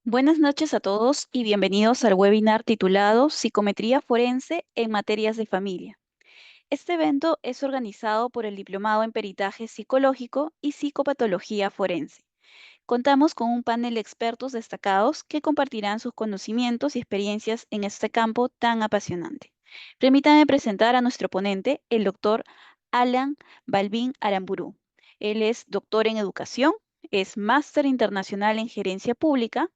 Buenas noches a todos y bienvenidos al webinar titulado Psicometría Forense en Materias de Familia. Este evento es organizado por el Diplomado en Peritaje Psicológico y Psicopatología Forense. Contamos con un panel de expertos destacados que compartirán sus conocimientos y experiencias en este campo tan apasionante. Permítanme presentar a nuestro ponente, el doctor Alan Balbín Aramburu. Él es doctor en educación, es máster internacional en gerencia pública,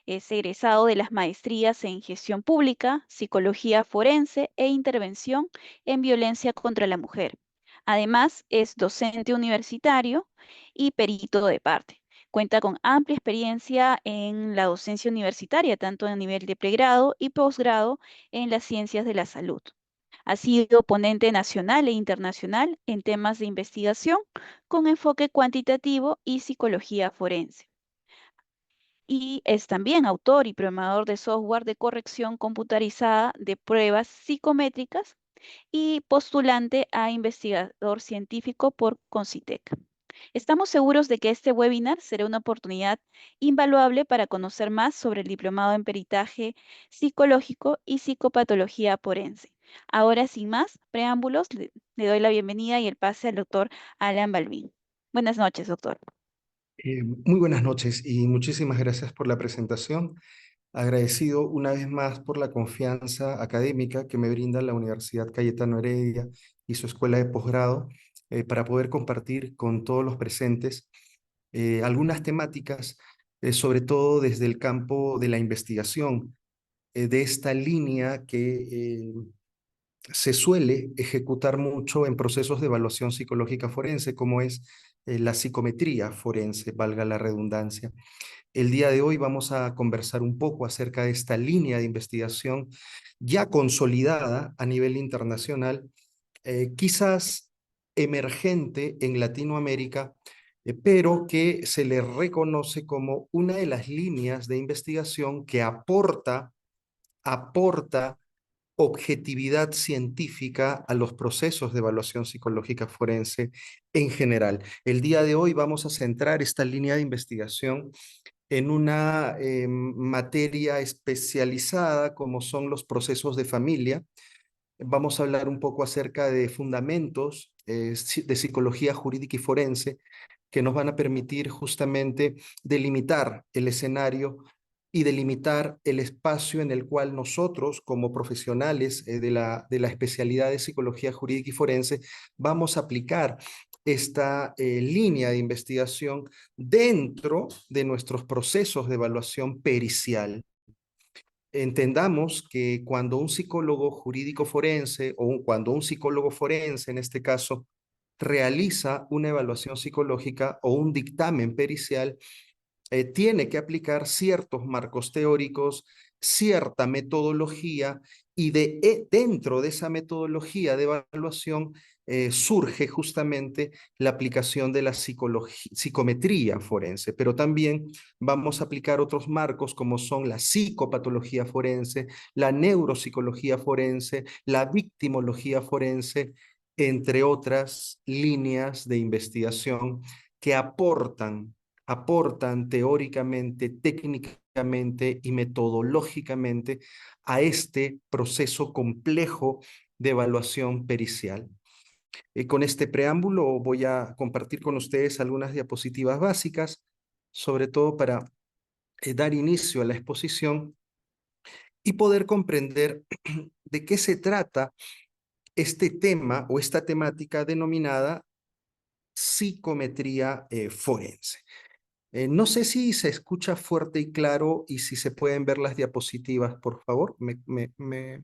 es egresado de las maestrías en Gestión Pública, Psicología Forense e Intervención en Violencia contra la Mujer. Además, es docente universitario y perito de parte. Cuenta con amplia experiencia en la docencia universitaria, tanto a nivel de pregrado y posgrado en las ciencias de la salud. Ha sido ponente nacional e internacional en temas de investigación con enfoque cuantitativo y psicología forense, y es también autor y programador de software de corrección computarizada de pruebas psicométricas y postulante a investigador científico por Concitec. Estamos seguros de que este webinar será una oportunidad invaluable para conocer más sobre el diplomado en peritaje psicológico y psicopatología forense. Ahora, sin más preámbulos, le doy la bienvenida y el pase al doctor Alan Balbín. Buenas noches, doctor. Muy buenas noches y muchísimas gracias por la presentación. Agradecido una vez más por la confianza académica que me brinda la Universidad Cayetano Heredia y su escuela de posgrado para poder compartir con todos los presentes algunas temáticas, sobre todo desde el campo de la investigación, de esta línea que se suele ejecutar mucho en procesos de evaluación psicológica forense, como es la psicometría forense, valga la redundancia. El día de hoy vamos a conversar un poco acerca de esta línea de investigación ya consolidada a nivel internacional, quizás emergente en Latinoamérica, pero que se le reconoce como una de las líneas de investigación que aporta objetividad científica a los procesos de evaluación psicológica forense en general. El día de hoy vamos a centrar esta línea de investigación en una materia especializada como son los procesos de familia. Vamos a hablar un poco acerca de fundamentos de psicología jurídica y forense que nos van a permitir justamente delimitar el escenario y delimitar el espacio en el cual nosotros, como profesionales de la especialidad de psicología jurídica y forense, vamos a aplicar esta línea de investigación dentro de nuestros procesos de evaluación pericial. Entendamos que cuando un psicólogo jurídico forense cuando un psicólogo forense, en este caso, realiza una evaluación psicológica o un dictamen pericial, tiene que aplicar ciertos marcos teóricos, cierta metodología, y dentro de esa metodología de evaluación surge justamente la aplicación de la psicometría forense, pero también vamos a aplicar otros marcos como son la psicopatología forense, la neuropsicología forense, la victimología forense, entre otras líneas de investigación que aportan teóricamente, técnicamente y metodológicamente a este proceso complejo de evaluación pericial. Con este preámbulo voy a compartir con ustedes algunas diapositivas básicas, sobre todo para dar inicio a la exposición y poder comprender de qué se trata este tema o esta temática denominada psicometría forense. No sé si se escucha fuerte y claro y si se pueden ver las diapositivas, por favor.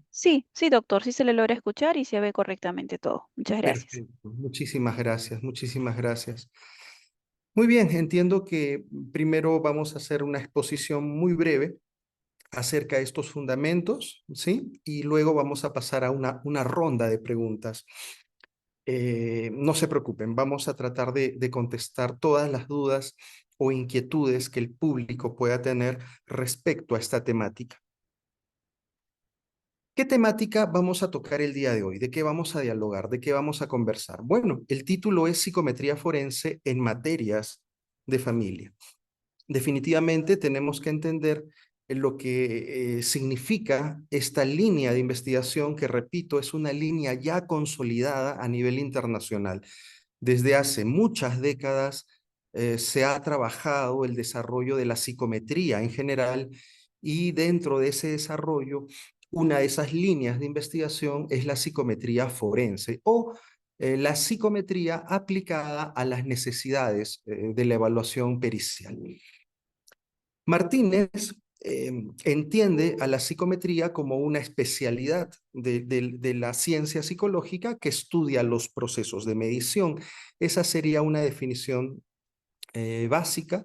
Sí, sí, doctor, sí se le logra escuchar y se ve correctamente todo. Muchas gracias. Perfecto. Muchísimas gracias, muchísimas gracias. Muy bien, entiendo que primero vamos a hacer una exposición muy breve acerca de estos fundamentos, ¿sí? Y luego vamos a pasar a una ronda de preguntas. No se preocupen, vamos a tratar de contestar todas las dudas o inquietudes que el público pueda tener respecto a esta temática. ¿Qué temática vamos a tocar el día de hoy? ¿De qué vamos a dialogar? ¿De qué vamos a conversar? Bueno, el título es Psicometría forense en materias de familia. definitivamente tenemos que entender lo que significa esta línea de investigación que, repito, es una línea ya consolidada a nivel internacional. Desde hace muchas décadas se ha trabajado el desarrollo de la psicometría en general y dentro de ese desarrollo, una de esas líneas de investigación es la psicometría forense o la psicometría aplicada a las necesidades de la evaluación pericial. Martínez entiende a la psicometría como una especialidad de la ciencia psicológica que estudia los procesos de medición. Esa sería una definición básica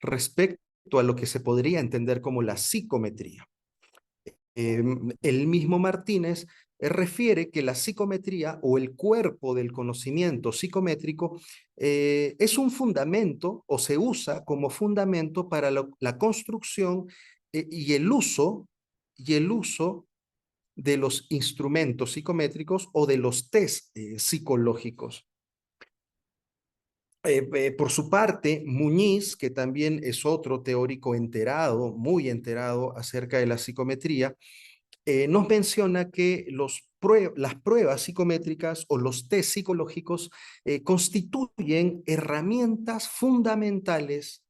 respecto a lo que se podría entender como la psicometría. El mismo Martínez refiere que la psicometría o el cuerpo del conocimiento psicométrico es un fundamento o se usa como fundamento para la construcción y el uso de los instrumentos psicométricos o de los test psicológicos. Por su parte, Muñiz, que también es otro teórico enterado, muy enterado acerca de la psicometría, nos menciona que las pruebas psicométricas o los test psicológicos constituyen herramientas fundamentales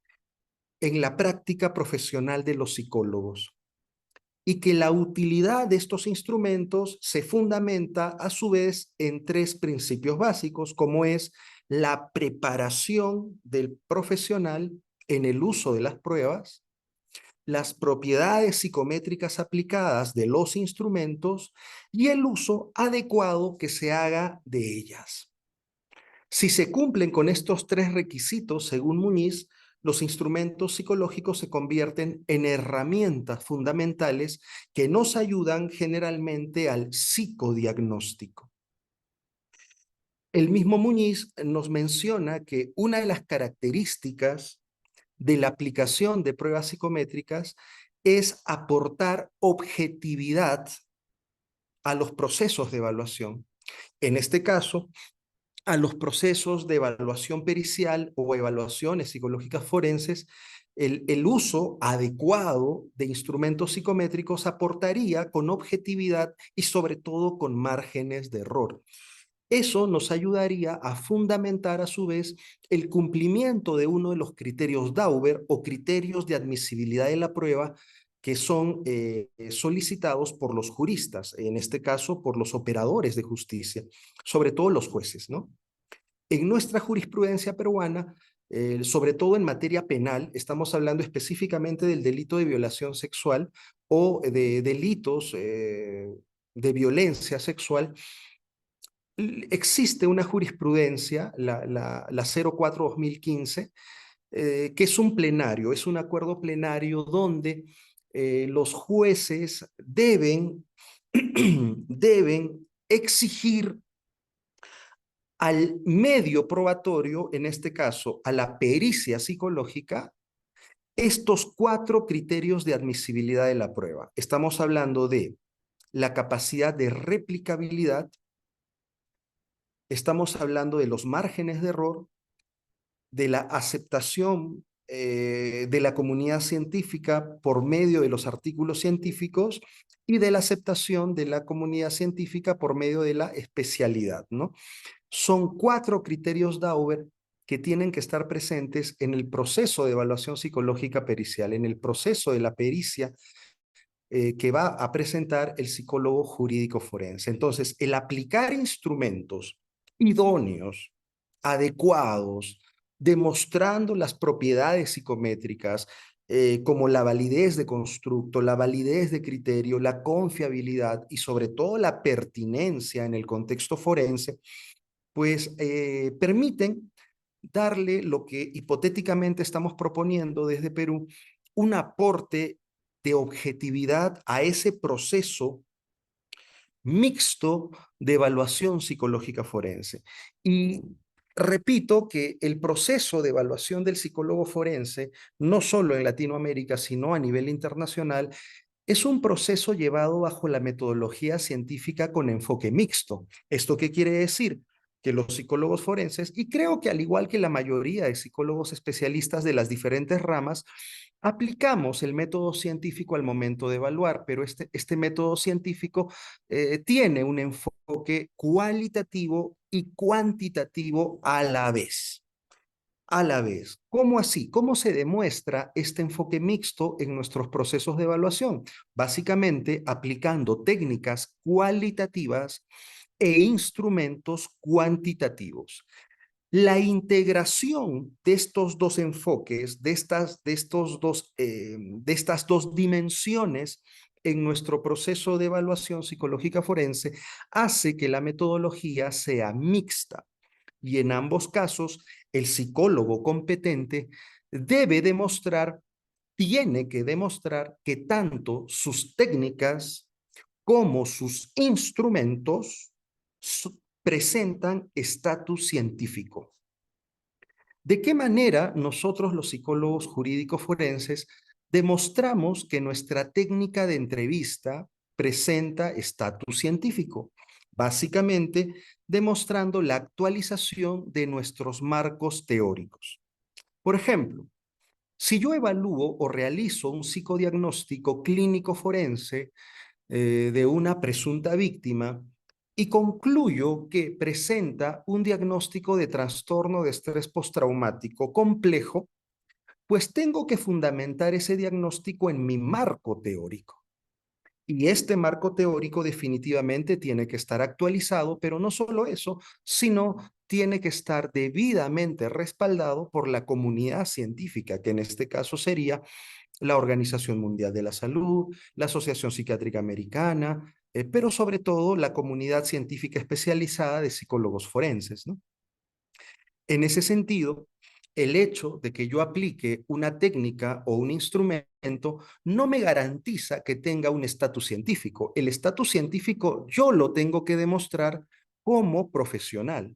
en la práctica profesional de los psicólogos y que la utilidad de estos instrumentos se fundamenta a su vez en tres principios básicos, como es la preparación del profesional en el uso de las pruebas, las propiedades psicométricas aplicadas de los instrumentos y el uso adecuado que se haga de ellas. Si se cumplen con estos tres requisitos, según Muñiz, los instrumentos psicológicos se convierten en herramientas fundamentales que nos ayudan generalmente al psicodiagnóstico. El mismo Muñiz nos menciona que una de las características de la aplicación de pruebas psicométricas es aportar objetividad a los procesos de evaluación. En este caso, a los procesos de evaluación pericial o evaluaciones psicológicas forenses, el uso adecuado de instrumentos psicométricos aportaría con objetividad y sobre todo con márgenes de error. Eso nos ayudaría a fundamentar a su vez el cumplimiento de uno de los criterios Dauber o criterios de admisibilidad de la prueba que son solicitados por los juristas, en este caso por los operadores de justicia, sobre todo los jueces, ¿no? En nuestra jurisprudencia peruana, sobre todo en materia penal, estamos hablando específicamente del delito de violación sexual o de delitos de violencia sexual. Existe una jurisprudencia, la 04-2015, que es un plenario, es un acuerdo plenario donde los jueces deben exigir al medio probatorio, en este caso a la pericia psicológica, estos cuatro criterios de admisibilidad de la prueba. Estamos hablando de la capacidad de replicabilidad, estamos hablando de los márgenes de error, de la aceptación de la comunidad científica por medio de los artículos científicos y de la aceptación de la comunidad científica por medio de la especialidad, ¿no? Son cuatro criterios Dauber que tienen que estar presentes en el proceso de evaluación psicológica pericial, en el proceso de la pericia que va a presentar el psicólogo jurídico forense. Entonces, el aplicar instrumentos idóneos, adecuados, demostrando las propiedades psicométricas, como la validez de constructo, la validez de criterio, la confiabilidad y sobre todo la pertinencia en el contexto forense, pues permiten darle lo que hipotéticamente estamos proponiendo desde Perú, un aporte de objetividad a ese proceso mixto de evaluación psicológica forense. Y repito que el proceso de evaluación del psicólogo forense, no solo en Latinoamérica, sino a nivel internacional, es un proceso llevado bajo la metodología científica con enfoque mixto. ¿Esto qué quiere decir? que los psicólogos forenses, y creo que al igual que la mayoría de psicólogos especialistas de las diferentes ramas, aplicamos el método científico al momento de evaluar, pero este método científico tiene un enfoque cualitativo y cuantitativo a la vez. A la vez. ¿Cómo así? ¿Cómo se demuestra este enfoque mixto en nuestros procesos de evaluación? Básicamente aplicando técnicas cualitativas e instrumentos cuantitativos. La integración de estos dos enfoques, de estas dos dimensiones en nuestro proceso de evaluación psicológica forense hace que la metodología sea mixta. Y en ambos casos, el psicólogo competente debe demostrar, tiene que demostrar que tanto sus técnicas como sus instrumentos presentan estatus científico. ¿De qué manera nosotros los psicólogos jurídicos forenses demostramos que nuestra técnica de entrevista presenta estatus científico? Básicamente, demostrando la actualización de nuestros marcos teóricos. Por ejemplo, si yo evalúo o realizo un psicodiagnóstico clínico forense de una presunta víctima y concluyo que presenta un diagnóstico de trastorno de estrés postraumático complejo, pues tengo que fundamentar ese diagnóstico en mi marco teórico. Y este marco teórico definitivamente tiene que estar actualizado, pero no solo eso, sino tiene que estar debidamente respaldado por la comunidad científica, que en este caso sería la Organización Mundial de la Salud, la Asociación Psiquiátrica Americana, pero sobre todo la comunidad científica especializada de psicólogos forenses, ¿no? En ese sentido, el hecho de que yo aplique una técnica o un instrumento no me garantiza que tenga un estatus científico. El estatus científico yo lo tengo que demostrar como profesional.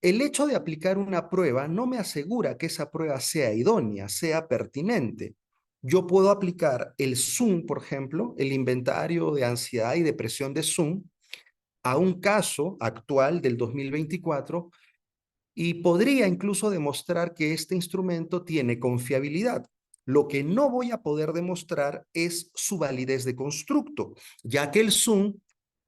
El hecho de aplicar una prueba no me asegura que esa prueba sea idónea, sea pertinente. Yo puedo aplicar el Zoom, por ejemplo, el inventario de ansiedad y depresión de Zoom, a un caso actual del 2024 y podría incluso demostrar que este instrumento tiene confiabilidad. Lo que no voy a poder demostrar es su validez de constructo, ya que el Zoom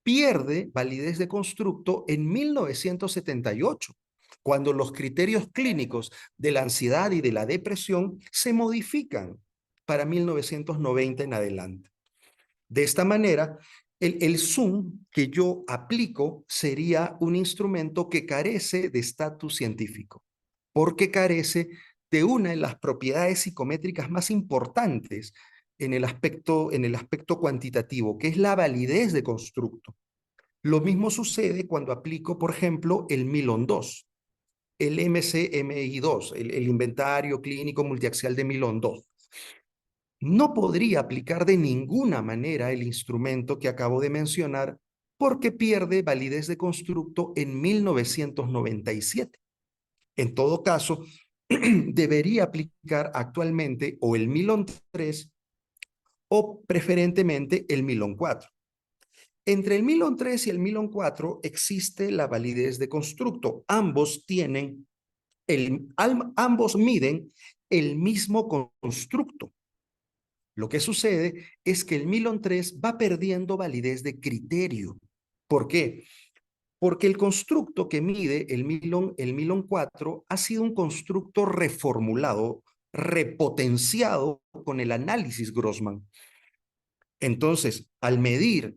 pierde validez de constructo en 1978, cuando los criterios clínicos de la ansiedad y de la depresión se modifican para 1990 en adelante. De esta manera, el Zoom que yo aplico sería un instrumento que carece de estatus científico, porque carece de una de las propiedades psicométricas más importantes en el aspecto cuantitativo, que es la validez de constructo. Lo mismo sucede cuando aplico, por ejemplo, el Milon 2, el MCMI2, el inventario clínico multiaxial de Milon 2. No podría aplicar de ninguna manera el instrumento que acabo de mencionar porque pierde validez de constructo en 1997. En todo caso, debería aplicar actualmente o el Milon 3 o preferentemente el Milon 4. Entre el Milon 3 y el Milon 4 existe la validez de constructo. Ambos miden el mismo constructo. Lo que sucede es que el Milon 3 va perdiendo validez de criterio. ¿Por qué? Porque el constructo que mide el Milon 4 ha sido un constructo reformulado, repotenciado con el análisis Grossman. Entonces, al medir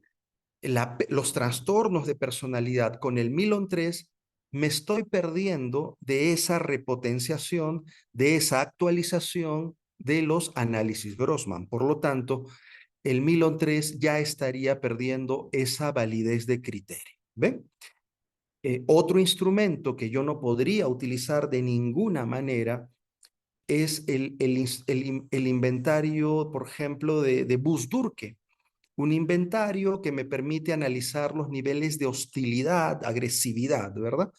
los trastornos de personalidad con el Milon 3, me estoy perdiendo de esa repotenciación, de esa actualización de los análisis Grossman. Por lo tanto, el Milon 3 ya estaría perdiendo esa validez de criterio. ¿Ven? Otro instrumento que yo no podría utilizar de ninguna manera es el inventario, por ejemplo, de Buss-Durke, un inventario que me permite analizar los niveles de hostilidad, agresividad, ¿verdad?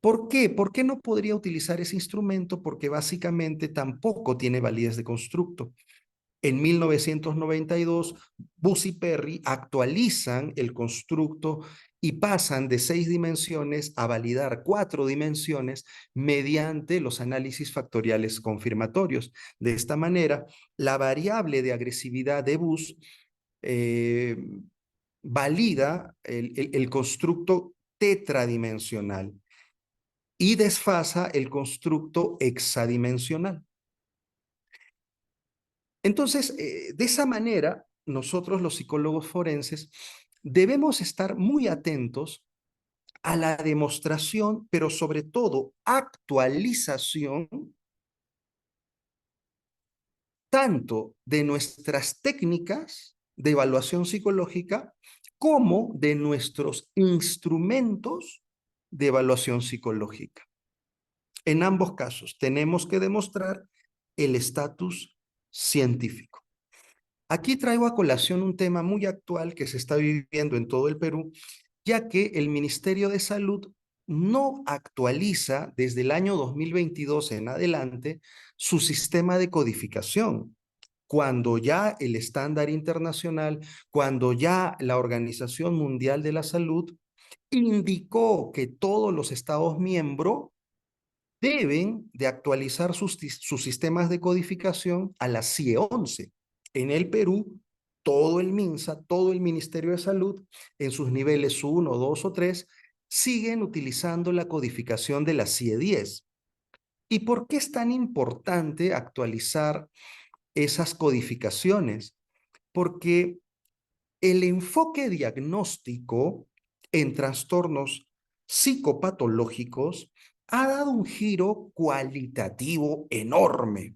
¿Por qué? ¿Por qué no podría utilizar ese instrumento? Porque básicamente tampoco tiene validez de constructo. En 1992, Buss y Perry actualizan el constructo y pasan de 6 dimensiones a validar 4 dimensiones mediante los análisis factoriales confirmatorios. De esta manera, la variable de agresividad de Bus eh, valida el constructo tetradimensional y desfasa el constructo hexadimensional. Entonces, de esa manera, nosotros los psicólogos forenses debemos estar muy atentos a la demostración, pero sobre todo actualización, tanto de nuestras técnicas de evaluación psicológica como de nuestros instrumentos de evaluación psicológica. En ambos casos, tenemos que demostrar el estatus científico. Aquí traigo a colación un tema muy actual que se está viviendo en todo el Perú, ya que el Ministerio de Salud no actualiza desde el año 2022 en adelante su sistema de codificación, cuando ya el estándar internacional, cuando ya la Organización Mundial de la Salud indicó que todos los Estados miembros deben de actualizar sus sistemas de codificación a la CIE 11. En el Perú, todo el MINSA, todo el Ministerio de Salud, en sus niveles 1, 2 o 3, siguen utilizando la codificación de la CIE 10. ¿Y por qué es tan importante actualizar esas codificaciones? Porque el enfoque diagnóstico en trastornos psicopatológicos ha dado un giro cualitativo enorme.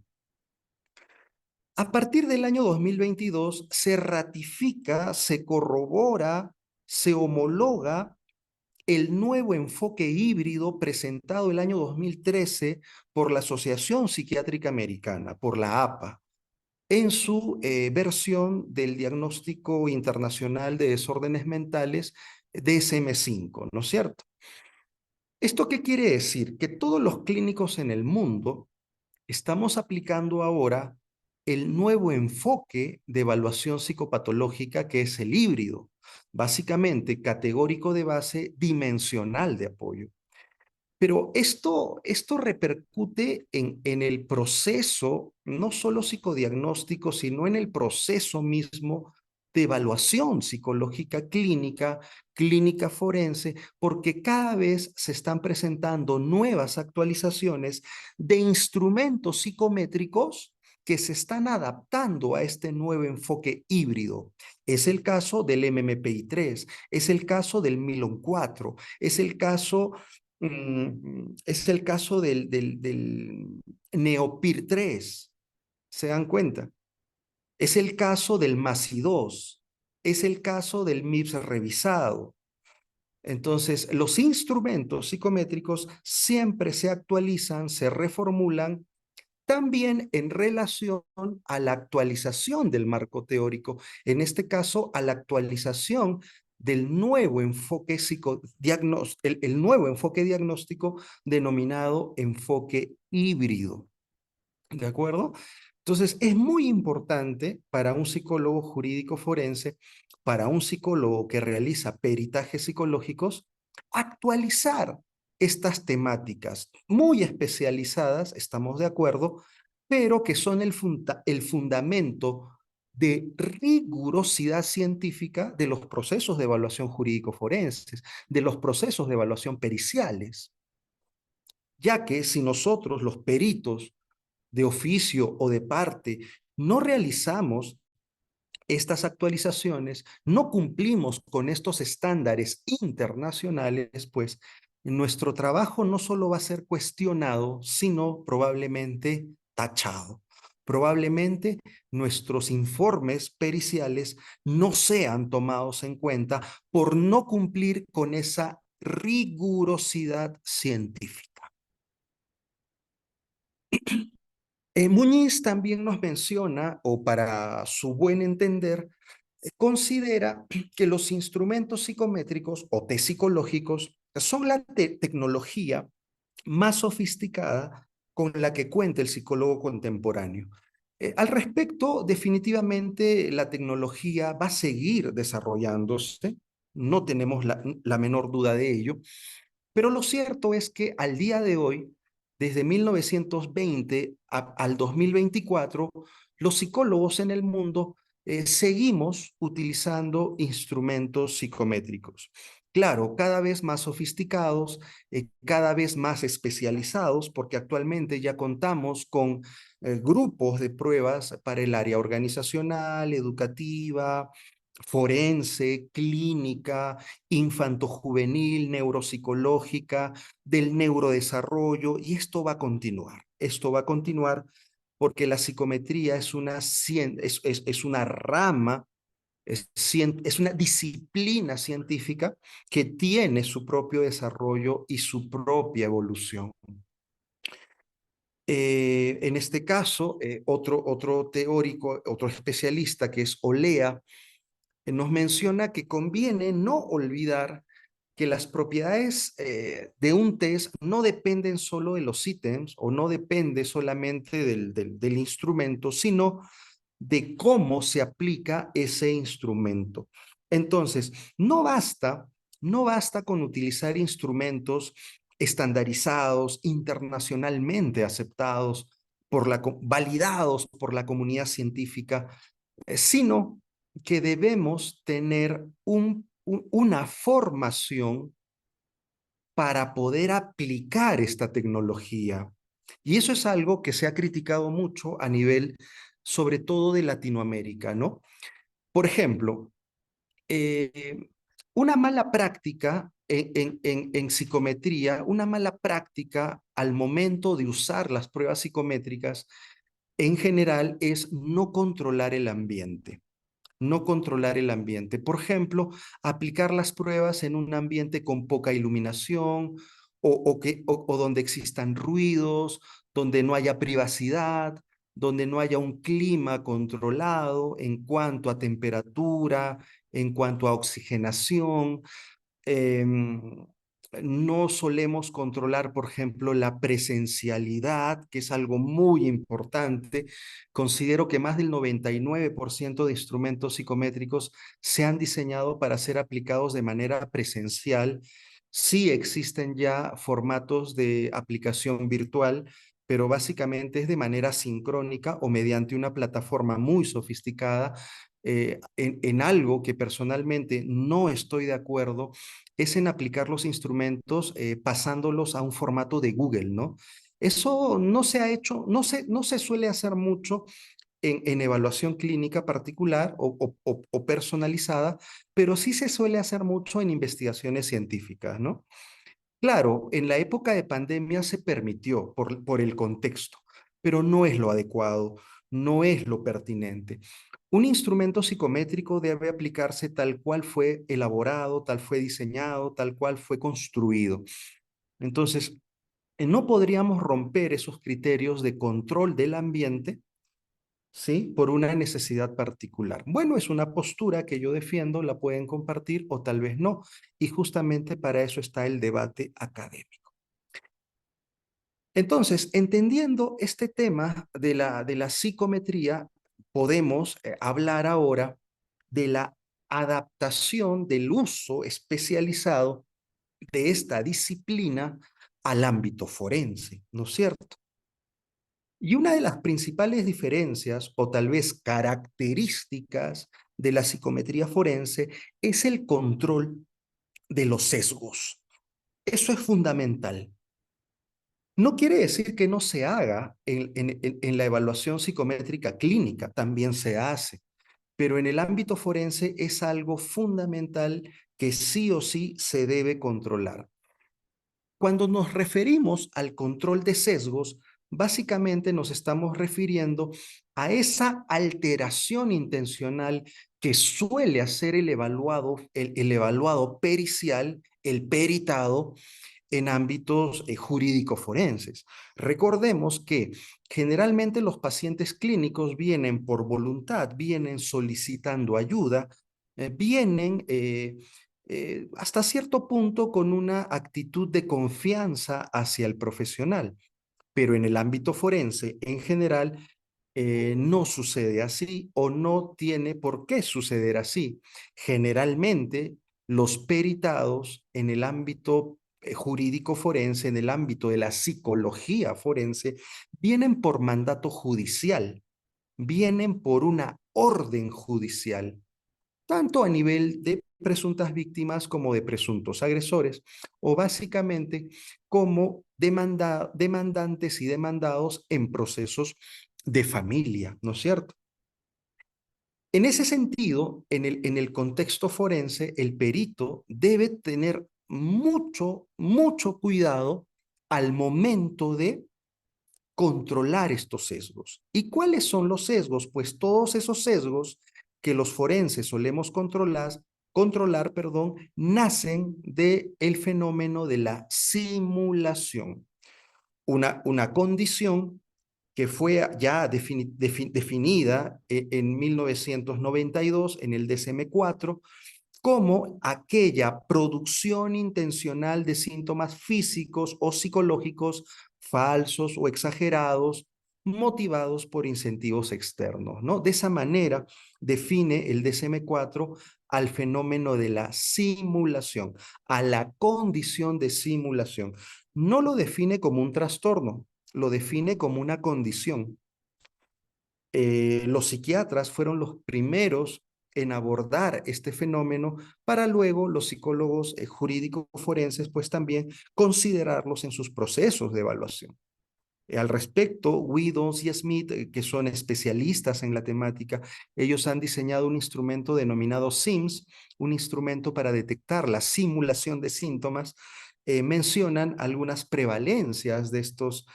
A partir del año 2022 se ratifica, se corrobora, se homologa el nuevo enfoque híbrido presentado el año 2013 por la Asociación Psiquiátrica Americana, por la APA, en su versión del Diagnóstico Internacional de Desórdenes Mentales, DSM-5, ¿no es cierto? ¿Esto qué quiere decir? Que todos los clínicos en el mundo estamos aplicando ahora el nuevo enfoque de evaluación psicopatológica que es el híbrido, básicamente categórico de base, dimensional de apoyo. Pero esto repercute en el proceso, no solo psicodiagnóstico, sino en el proceso mismo de evaluación psicológica clínica, clínica forense, porque cada vez se están presentando nuevas actualizaciones de instrumentos psicométricos que se están adaptando a este nuevo enfoque híbrido. Es el caso del MMPI-3, es el caso del MILON-4, es el caso es el caso del Neopir 3, ¿se dan cuenta? Es el caso del MASI-2, es el caso del MIPS revisado. Entonces, los instrumentos psicométricos siempre se actualizan, se reformulan también en relación a la actualización del marco teórico, en este caso a la actualización del nuevo enfoque el nuevo enfoque diagnóstico denominado enfoque híbrido. ¿De acuerdo? Entonces, es muy importante para un psicólogo jurídico forense, para un psicólogo que realiza peritajes psicológicos, actualizar estas temáticas muy especializadas, estamos de acuerdo, pero que son el fundamento de rigurosidad científica de los procesos de evaluación jurídico forenses, de los procesos de evaluación periciales, ya que si nosotros, los peritos, de oficio o de parte, no realizamos estas actualizaciones, no cumplimos con estos estándares internacionales, pues nuestro trabajo no solo va a ser cuestionado, sino probablemente tachado. Probablemente nuestros informes periciales no sean tomados en cuenta por no cumplir con esa rigurosidad científica. Muñiz también nos menciona, o para su buen entender, considera que los instrumentos psicométricos o test psicológicos son la tecnología más sofisticada con la que cuenta el psicólogo contemporáneo. Al respecto, definitivamente la tecnología va a seguir desarrollándose, no tenemos la menor duda de ello, pero lo cierto es que al día de hoy, desde 1920 al 2024, los psicólogos en el mundo seguimos utilizando instrumentos psicométricos. Claro, cada vez más sofisticados, cada vez más especializados, porque actualmente ya contamos con grupos de pruebas para el área organizacional, educativa, forense, clínica, infantojuvenil, neuropsicológica, del neurodesarrollo, y esto va a continuar. Esto va a continuar porque la psicometría es es una rama, es una disciplina científica que tiene su propio desarrollo y su propia evolución. En este caso, otro teórico, otro especialista que es Olea, nos menciona que conviene no olvidar que las propiedades de un test no dependen solo de los ítems o no depende solamente del instrumento, sino de cómo se aplica ese instrumento. Entonces, no basta con utilizar instrumentos estandarizados, internacionalmente aceptados, validados por la comunidad científica, sino que debemos tener una formación para poder aplicar esta tecnología. Y eso es algo que se ha criticado mucho a nivel, sobre todo de Latinoamérica, ¿no? Por ejemplo, eh, una mala práctica en psicometría, una mala práctica al momento de usar las pruebas psicométricas, en general, es no controlar el ambiente. No controlar el ambiente. Por ejemplo, aplicar las pruebas en un ambiente con poca iluminación o donde existan ruidos, donde no haya privacidad, donde no haya un clima controlado en cuanto a temperatura, en cuanto a oxigenación. Em, no solemos controlar, por ejemplo, la presencialidad, que es algo muy importante. Considero que más del 99% de instrumentos psicométricos se han diseñado para ser aplicados de manera presencial. Sí existen ya formatos de aplicación virtual, pero básicamente es de manera sincrónica o mediante una plataforma muy sofisticada. En algo que personalmente no estoy de acuerdo es en aplicar los instrumentos pasándolos a un formato de Google, ¿no? Eso no se ha hecho, no se suele hacer mucho en evaluación clínica particular o personalizada, pero sí se suele hacer mucho en investigaciones científicas, ¿no? Claro, en la época de pandemia se permitió por el contexto, pero no es lo adecuado, no es lo pertinente. Un instrumento psicométrico debe aplicarse tal cual fue elaborado, tal fue diseñado, tal cual fue construido. Entonces, no podríamos romper esos criterios de control del ambiente, ¿sí? Por una necesidad particular. Bueno, es una postura que yo defiendo, la pueden compartir o tal vez no, y justamente para eso está el debate académico. Entonces, entendiendo este tema de la psicometría, podemos hablar ahora de la adaptación del uso especializado de esta disciplina al ámbito forense, ¿no es cierto? Y una de las principales diferencias o tal vez características de la psicometría forense es el control de los sesgos. Eso es fundamental. No quiere decir que no se haga en la evaluación psicométrica clínica, también se hace, pero en el ámbito forense es algo fundamental que sí o sí se debe controlar. Cuando nos referimos al control de sesgos, básicamente nos estamos refiriendo a esa alteración intencional que suele hacer el evaluado pericial, el peritado, en ámbitos jurídicos forenses. Recordemos que generalmente los pacientes clínicos vienen por voluntad, vienen solicitando ayuda, vienen hasta cierto punto con una actitud de confianza hacia el profesional, pero en el ámbito forense en general no sucede así o no tiene por qué suceder así. Generalmente los peritados en el ámbito jurídico forense, en el ámbito de la psicología forense, vienen por mandato judicial, vienen por una orden judicial, tanto a nivel de presuntas víctimas como de presuntos agresores, o básicamente como demandantes y demandados en procesos de familia, ¿no es cierto? En ese sentido, en el contexto forense, el perito debe tener mucho cuidado al momento de controlar estos sesgos. ¿Y cuáles son los sesgos? Pues todos esos sesgos que los forenses solemos controlar, nacen del fenómeno de la simulación, una condición que fue ya definida en 1992 en el DSM-4 como aquella producción intencional de síntomas físicos o psicológicos falsos o exagerados, motivados por incentivos externos, ¿no? De esa manera define el DSM-4 al fenómeno de la simulación, a la condición de simulación. No lo define como un trastorno, lo define como una condición. Los psiquiatras fueron los primeros en abordar este fenómeno para luego los psicólogos jurídicos forenses pues también considerarlos en sus procesos de evaluación. Al respecto, Widows y Smith, que son especialistas en la temática, ellos han diseñado un instrumento denominado SIMS, un instrumento para detectar la simulación de síntomas. Mencionan algunas prevalencias de estos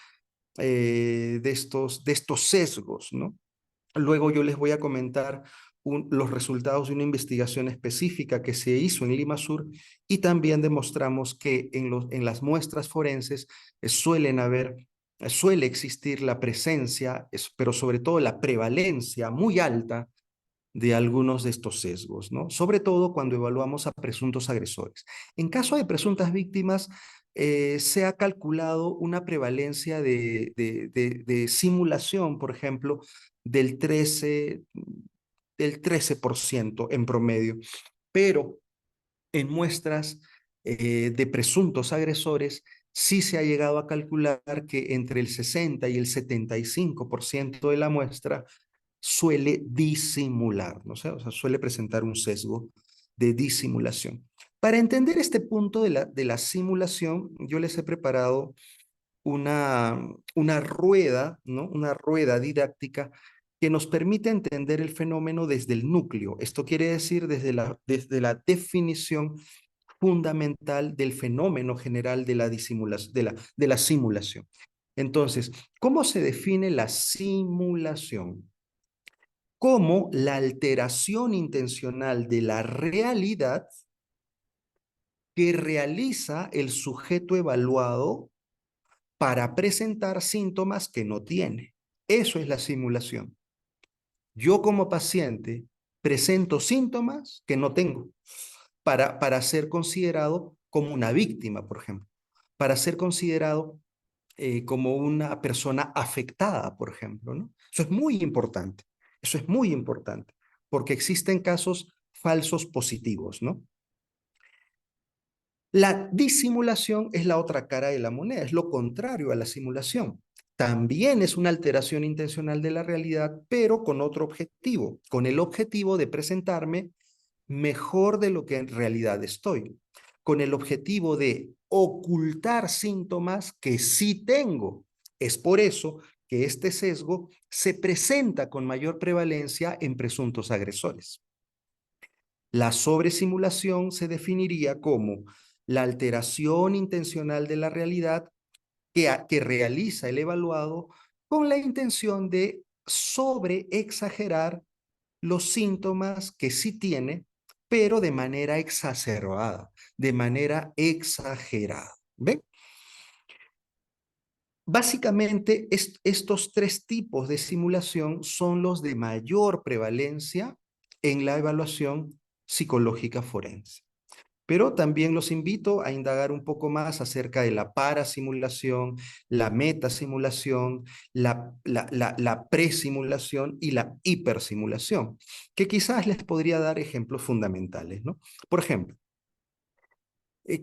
sesgos, ¿no? Luego yo les voy a comentar los resultados de una investigación específica que se hizo en Lima Sur y también demostramos que en las muestras forenses suele existir la presencia, pero sobre todo la prevalencia muy alta de algunos de estos sesgos, ¿no? Sobre todo cuando evaluamos a presuntos agresores. En caso de presuntas víctimas, se ha calculado una prevalencia de simulación, por ejemplo, del 13% en promedio, pero en muestras de presuntos agresores sí se ha llegado a calcular que entre el 60 y el 75% de la muestra suele disimular, ¿no? O sea, suele presentar un sesgo de disimulación. Para entender este punto de la simulación, yo les he preparado una, una rueda, ¿no? Una rueda didáctica que nos permite entender el fenómeno desde el núcleo. Esto quiere decir desde la definición fundamental del fenómeno general de la simulación. Entonces, ¿cómo se define la simulación? Como la alteración intencional de la realidad que realiza el sujeto evaluado para presentar síntomas que no tiene. Eso es la simulación. Yo como paciente presento síntomas que no tengo para ser considerado como una víctima, por ejemplo, para ser considerado como una persona afectada, por ejemplo, ¿no? Eso es muy importante, eso es muy importante, porque existen casos falsos positivos, ¿no? La disimulación es la otra cara de la moneda, es lo contrario a la simulación. También es una alteración intencional de la realidad, pero con otro objetivo, con el objetivo de presentarme mejor de lo que en realidad estoy, con el objetivo de ocultar síntomas que sí tengo. Es por eso que este sesgo se presenta con mayor prevalencia en presuntos agresores. La sobresimulación se definiría como la alteración intencional de la realidad que realiza el evaluado con la intención de sobreexagerar los síntomas que sí tiene, pero de manera exacerbada, de manera exagerada. ¿Ven? Básicamente, estos tres tipos de simulación son los de mayor prevalencia en la evaluación psicológica forense. Pero también los invito a indagar un poco más acerca de la parasimulación, la metasimulación, la presimulación y la hipersimulación, que quizás les podría dar ejemplos fundamentales, ¿no? Por ejemplo,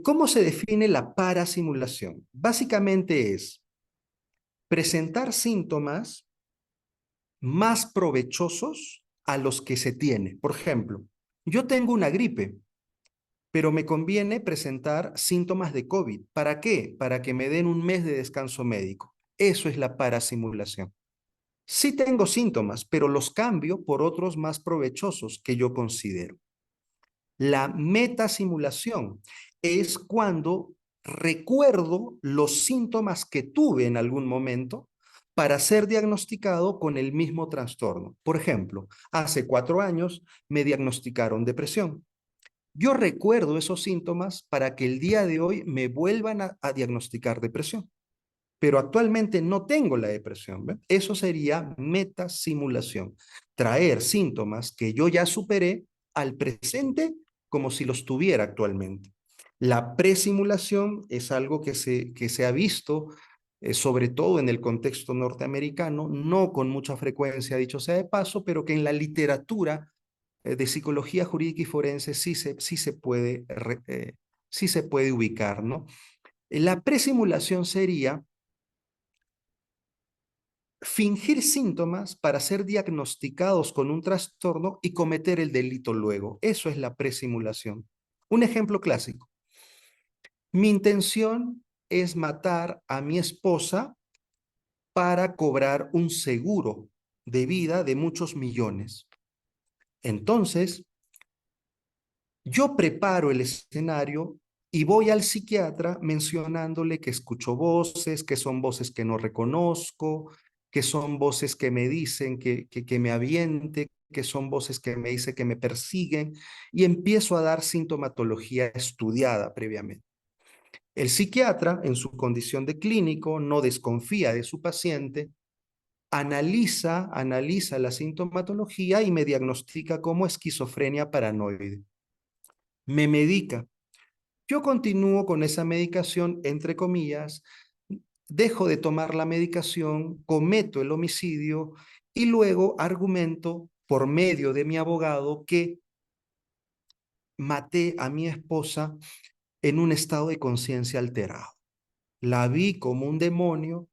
¿Cómo se define la parasimulación? Básicamente es presentar síntomas más provechosos a los que se tiene. Por ejemplo, yo tengo una gripe, pero me conviene presentar síntomas de COVID. ¿Para qué? Para que me den un mes de descanso médico. Eso es la parasimulación. Sí tengo síntomas, pero los cambio por otros más provechosos que yo considero. La metasimulación es cuando recuerdo los síntomas que tuve en algún momento para ser diagnosticado con el mismo trastorno. Por ejemplo, hace 4 años me diagnosticaron depresión. Yo recuerdo esos síntomas para que el día de hoy me vuelvan a diagnosticar depresión, pero actualmente no tengo la depresión. ¿Ve? Eso sería metasimulación, traer síntomas que yo ya superé al presente como si los tuviera actualmente. La presimulación es algo que se ha visto, sobre todo en el contexto norteamericano, no con mucha frecuencia, dicho sea de paso, pero que en la literatura de psicología jurídica y forense sí se puede ubicar, ¿no? La presimulación sería fingir síntomas para ser diagnosticados con un trastorno y cometer el delito luego. Eso es la presimulación. Un ejemplo clásico. Mi intención es matar a mi esposa para cobrar un seguro de vida de muchos millones. Entonces, yo preparo el escenario y voy al psiquiatra mencionándole que escucho voces, que son voces que no reconozco, que son voces que me dicen que me aviente, que son voces que me dicen que me persiguen, y empiezo a dar sintomatología estudiada previamente. El psiquiatra, en su condición de clínico, no desconfía de su paciente, analiza la sintomatología y me diagnostica como esquizofrenia paranoide. Me medica. Yo continúo con esa medicación, entre comillas, dejo de tomar la medicación, cometo el homicidio y luego argumento por medio de mi abogado que maté a mi esposa en un estado de conciencia alterado. La vi como un demonio,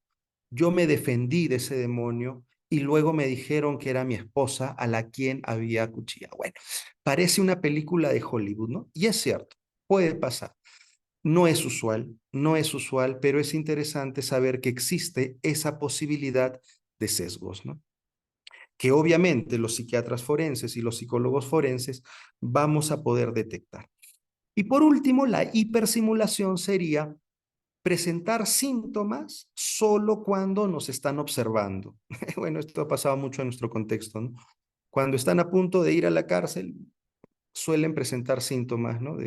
yo me defendí de ese demonio y luego me dijeron que era mi esposa a la quien había acuchillado. Bueno, parece una película de Hollywood, ¿no? Y es cierto, puede pasar. No es usual, pero es interesante saber que existe esa posibilidad de sesgos, ¿no? Que obviamente los psiquiatras forenses y los psicólogos forenses vamos a poder detectar. Y por último, la hipersimulación sería presentar síntomas solo cuando nos están observando. Bueno, esto ha pasado mucho en nuestro contexto, ¿no? Cuando están a punto de ir a la cárcel, suelen presentar síntomas, ¿no?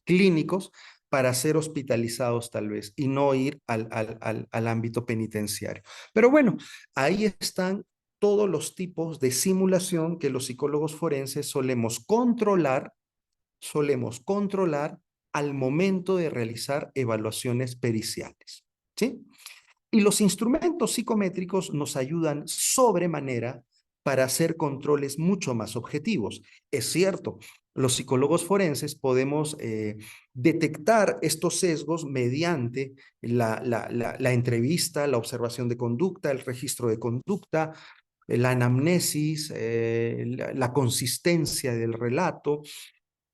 Clínicos para ser hospitalizados tal vez y no ir al ámbito penitenciario. Pero bueno, ahí están todos los tipos de simulación que los psicólogos forenses solemos controlar al momento de realizar evaluaciones periciales. ¿Sí? Y los instrumentos psicométricos nos ayudan sobremanera para hacer controles mucho más objetivos. Es cierto, los psicólogos forenses podemos detectar estos sesgos mediante la entrevista, la observación de conducta, el registro de conducta, la anamnesis, la consistencia del relato,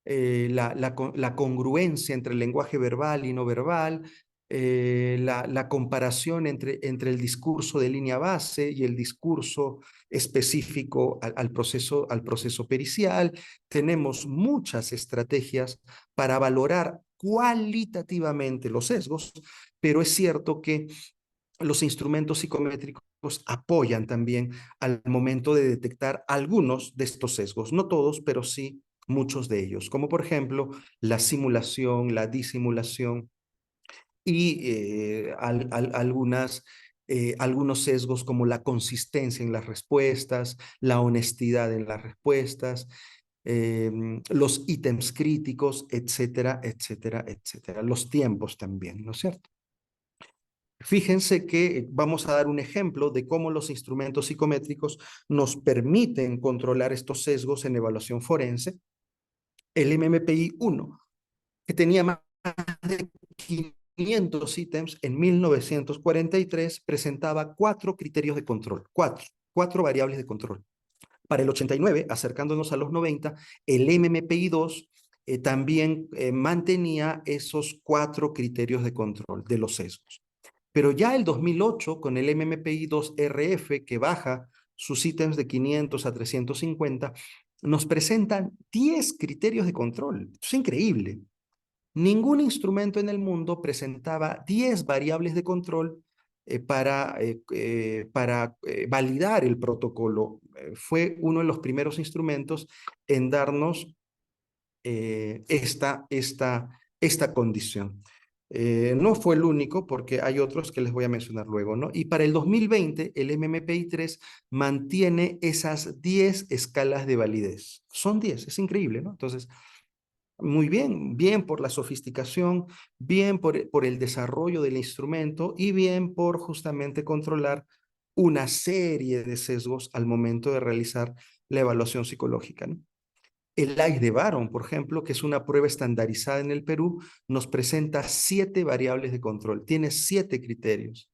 la congruencia entre el lenguaje verbal y no verbal, la comparación entre el discurso de línea base y el discurso específico al proceso pericial. Tenemos muchas estrategias para valorar cualitativamente los sesgos, pero es cierto que los instrumentos psicométricos apoyan también al momento de detectar algunos de estos sesgos, no todos, pero sí muchos de ellos, como por ejemplo la simulación, la disimulación y algunos sesgos como la consistencia en las respuestas, la honestidad en las respuestas, los ítems críticos, etcétera, etcétera, etcétera. Los tiempos también, ¿no es cierto? Fíjense que vamos a dar un ejemplo de cómo los instrumentos psicométricos nos permiten controlar estos sesgos en evaluación forense. El MMPI 1 que tenía más de 500 ítems, en 1943 presentaba cuatro criterios de control, cuatro variables de control. Para el 89, acercándonos a los 90, el MMPI-2 también mantenía esos cuatro criterios de control de los sesgos. Pero ya el 2008, con el MMPI-2RF, que baja sus ítems de 500 a 350, nos presentan 10 criterios de control. Esto es increíble. Ningún instrumento en el mundo presentaba 10 variables de control para validar el protocolo. Fue uno de los primeros instrumentos en darnos esta condición. No fue el único, porque hay otros que les voy a mencionar luego, ¿no? Y para el 2020, el MMPI-3 mantiene esas 10 escalas de validez. Son 10, es increíble, ¿no? Entonces, muy bien, bien por la sofisticación, bien por el desarrollo del instrumento y bien por justamente controlar una serie de sesgos al momento de realizar la evaluación psicológica, ¿no? El ICE de Baron, por ejemplo, que es una prueba estandarizada en el Perú, nos presenta 7 variables de control, tiene 7 criterios.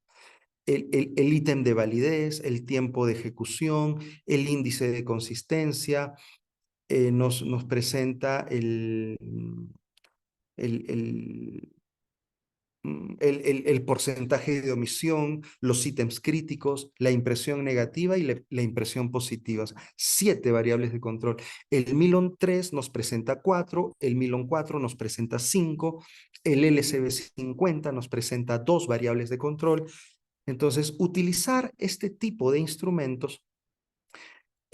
El ítem de validez, el tiempo de ejecución, el índice de consistencia, nos presenta el, el, el porcentaje de omisión, los ítems críticos, la impresión negativa y la impresión positiva. O sea, 7 variables de control. El Milon 3 nos presenta 4, el Milon 4 nos presenta 5, el LCB 50 nos presenta 2 variables de control. Entonces, utilizar este tipo de instrumentos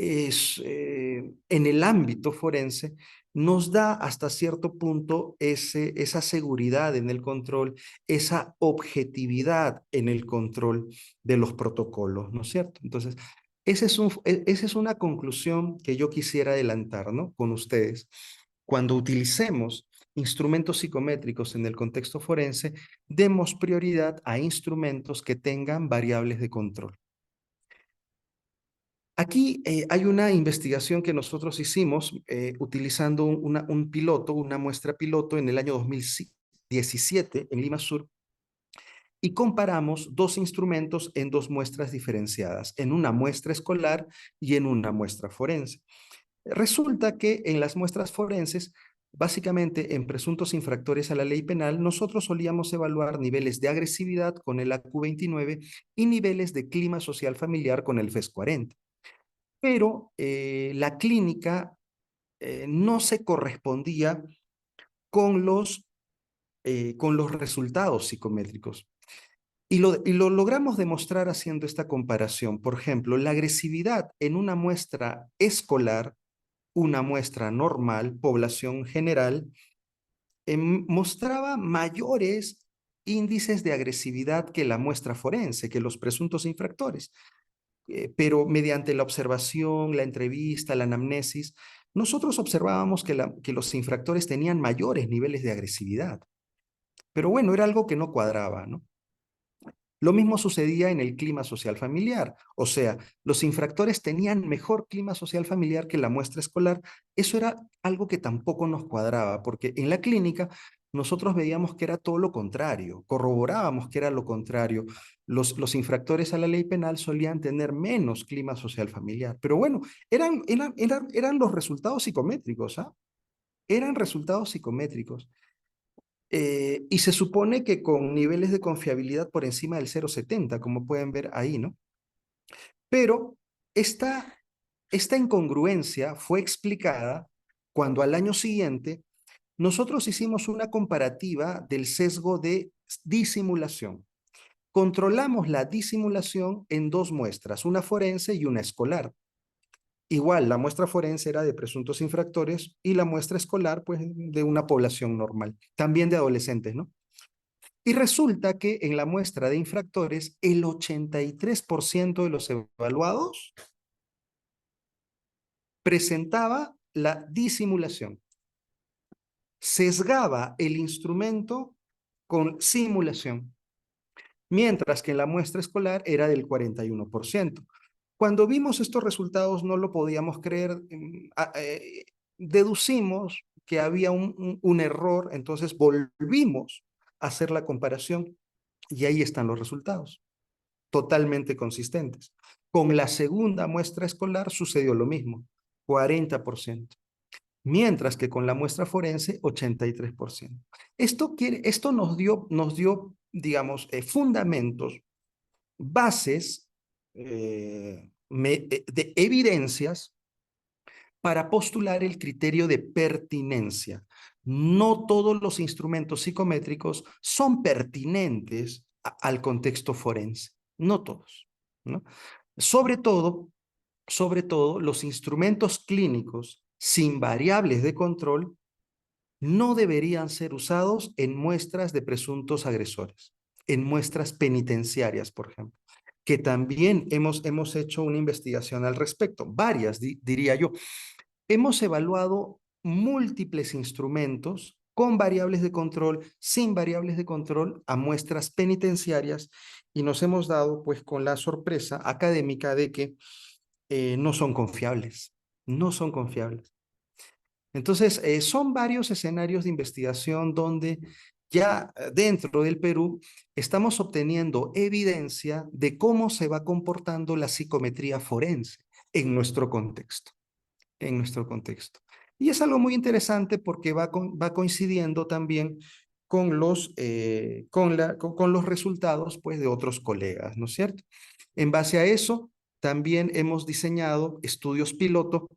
en el ámbito forense nos da hasta cierto punto esa seguridad en el control, esa objetividad en el control de los protocolos, ¿no es cierto? Entonces, esa es una conclusión que yo quisiera adelantar, ¿no? Con ustedes. Cuando utilicemos instrumentos psicométricos en el contexto forense, demos prioridad a instrumentos que tengan variables de control. Aquí hay una investigación que nosotros hicimos utilizando un piloto, una muestra piloto en el año 2017 en Lima Sur, y comparamos dos instrumentos en dos muestras diferenciadas, en una muestra escolar y en una muestra forense. Resulta que en las muestras forenses, básicamente en presuntos infractores a la ley penal, nosotros solíamos evaluar niveles de agresividad con el AQ29 y niveles de clima social familiar con el FES40. Pero la clínica no se correspondía con con los resultados psicométricos. Y lo logramos demostrar haciendo esta comparación. Por ejemplo, la agresividad en una muestra escolar, una muestra normal, población general, mostraba mayores índices de agresividad que la muestra forense, que los presuntos infractores. Pero mediante la observación, la entrevista, la anamnesis, nosotros observábamos que los infractores tenían mayores niveles de agresividad. Pero bueno, era algo que no cuadraba, ¿no? Lo mismo sucedía en el clima social familiar, o sea, los infractores tenían mejor clima social familiar que la muestra escolar. Eso era algo que tampoco nos cuadraba, porque en la clínica nosotros veíamos que era todo lo contrario, corroborábamos que era lo contrario. Los infractores a la ley penal solían tener menos clima social familiar, pero bueno, eran los resultados psicométricos, ¿ah? Eran resultados psicométricos. Y se supone que con niveles de confiabilidad por encima del 0,70, como pueden ver ahí, ¿no? Pero esta incongruencia fue explicada cuando al año siguiente nosotros hicimos una comparativa del sesgo de disimulación. Controlamos la disimulación en dos muestras, una forense y una escolar. Igual, la muestra forense era de presuntos infractores y la muestra escolar, pues, de una población normal, también de adolescentes, ¿no? Y resulta que en la muestra de infractores, el 83% de los evaluados presentaba la disimulación. Sesgaba el instrumento con simulación, mientras que en la muestra escolar era del 41%. Cuando vimos estos resultados no lo podíamos creer, deducimos que había un error, entonces volvimos a hacer la comparación y ahí están los resultados, totalmente consistentes. Con la segunda muestra escolar sucedió lo mismo, 40%, mientras que con la muestra forense, 83%. Esto nos dio digamos, fundamentos, bases de evidencias para postular el criterio de pertinencia. No todos los instrumentos psicométricos son pertinentes al contexto forense, no todos, ¿no? Sobre todo, sobre todo, los instrumentos clínicos sin variables de control no deberían ser usados en muestras de presuntos agresores, en muestras penitenciarias, por ejemplo, que también hemos hecho una investigación al respecto, varias, diría yo. Hemos evaluado múltiples instrumentos con variables de control, sin variables de control, a muestras penitenciarias y nos hemos dado pues con la sorpresa académica de que no son confiables, no son confiables. Entonces, son varios escenarios de investigación donde ya dentro del Perú estamos obteniendo evidencia de cómo se va comportando la psicometría forense en nuestro contexto, en nuestro contexto. Y es algo muy interesante porque va coincidiendo también con los resultados pues, de otros colegas, ¿no es cierto? En base a eso, también hemos diseñado estudios piloto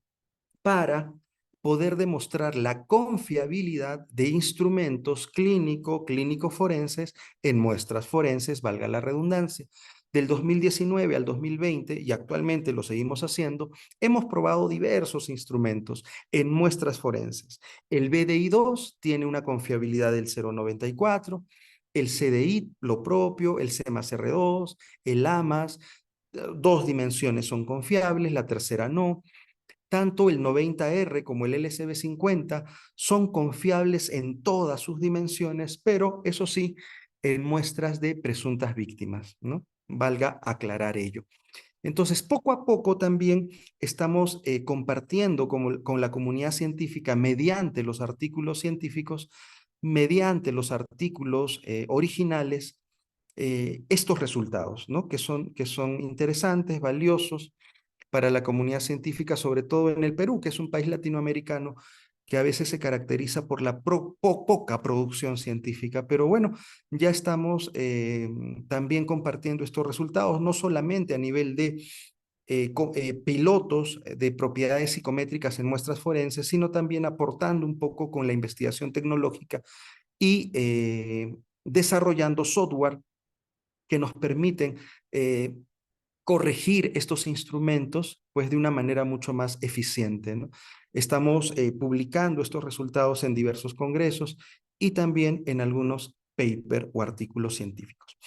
para poder demostrar la confiabilidad de instrumentos clínico-forenses en muestras forenses, valga la redundancia. Del 2019 al 2020, y actualmente lo seguimos haciendo, hemos probado diversos instrumentos en muestras forenses. El BDI-2 tiene una confiabilidad del 0,94, el CDI lo propio, el CMAS-R2, el AMAS, dos dimensiones son confiables, la tercera no. Tanto el 90R como el LCB50 son confiables en todas sus dimensiones, pero eso sí, en muestras de presuntas víctimas, ¿no? Valga aclarar ello. Entonces, poco a poco también estamos compartiendo con la comunidad científica mediante los artículos científicos, mediante los artículos originales, estos resultados, ¿no? Que son interesantes, valiosos para la comunidad científica, sobre todo en el Perú, que es un país latinoamericano que a veces se caracteriza por la poca producción científica. Pero bueno, ya estamos también compartiendo estos resultados, no solamente a nivel de pilotos de propiedades psicométricas en muestras forenses, sino también aportando un poco con la investigación tecnológica y desarrollando software que nos permiten corregir estos instrumentos pues de una manera mucho más eficiente, ¿no? Estamos publicando estos resultados en diversos congresos y también en algunos papers o artículos científicos.